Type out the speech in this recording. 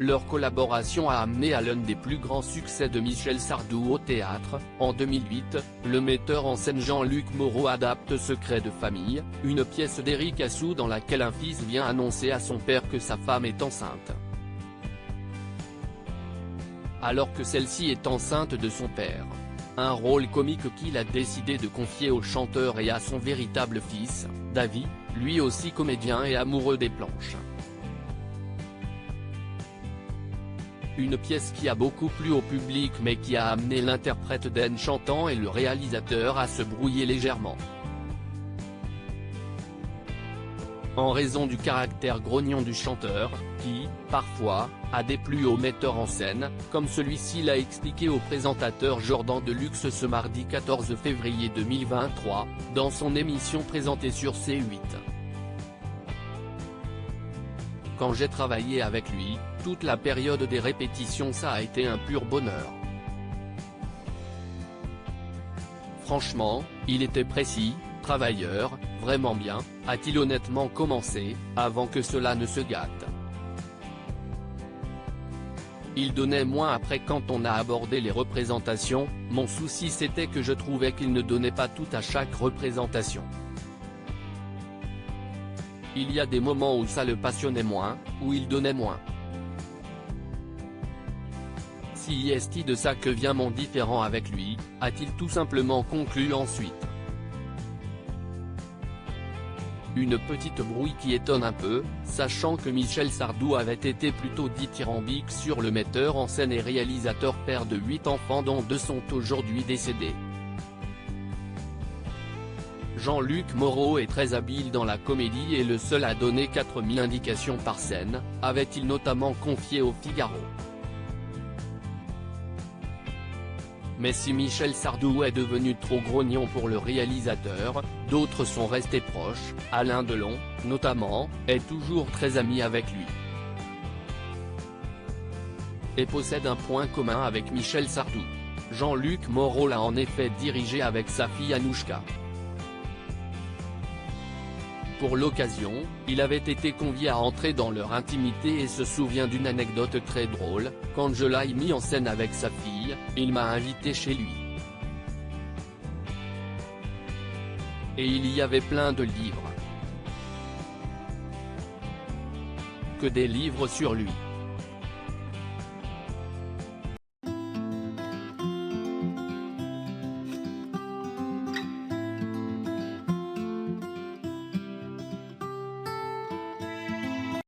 Leur collaboration a amené à l'un des plus grands succès de Michel Sardou au théâtre. En 2008, le metteur en scène Jean-Luc Moreau adapte Secret de famille, une pièce d'Éric Assou dans laquelle un fils vient annoncer à son père que sa femme est enceinte. Alors que celle-ci est enceinte de son père. Un rôle comique qu'il a décidé de confier au chanteur et à son véritable fils, Davy, lui aussi comédien et amoureux des planches. Une pièce qui a beaucoup plu au public mais qui a amené l'interprète d'Aine chantant et le réalisateur à se brouiller légèrement. En raison du caractère grognon du chanteur, qui, parfois, a déplu au metteur en scène, comme celui-ci l'a expliqué au présentateur Jordan Deluxe ce mardi 14 février 2023, dans son émission présentée sur C8. Quand j'ai travaillé avec lui, toute la période des répétitions ça a été un pur bonheur. Franchement, il était précis, travailleur, vraiment bien, a-t-il honnêtement commencé, avant que cela ne se gâte. Il donnait moins après quand on a abordé les représentations, mon souci c'était que je trouvais qu'il ne donnait pas tout à chaque représentation. Il y a des moments où ça le passionnait moins, où il donnait moins. Si est-il de ça que vient mon différend avec lui, a-t-il tout simplement conclu ensuite. Une petite brouille qui étonne un peu, sachant que Michel Sardou avait été plutôt dithyrambique sur le metteur en scène et réalisateur père de 8 enfants dont 2 sont aujourd'hui décédés. Jean-Luc Moreau est très habile dans la comédie et le seul à donner 4000 indications par scène, avait-il notamment confié au Figaro. Mais si Michel Sardou est devenu trop grognon pour le réalisateur, d'autres sont restés proches. Alain Delon, notamment, est toujours très ami avec lui. Et possède un point commun avec Michel Sardou. Jean-Luc Moreau l'a en effet dirigé avec sa fille Anouchka. Pour l'occasion, il avait été convié à entrer dans leur intimité et se souvient d'une anecdote très drôle, quand je l'ai mis en scène avec sa fille, il m'a invité chez lui. Et il y avait plein de livres. Que des livres sur lui.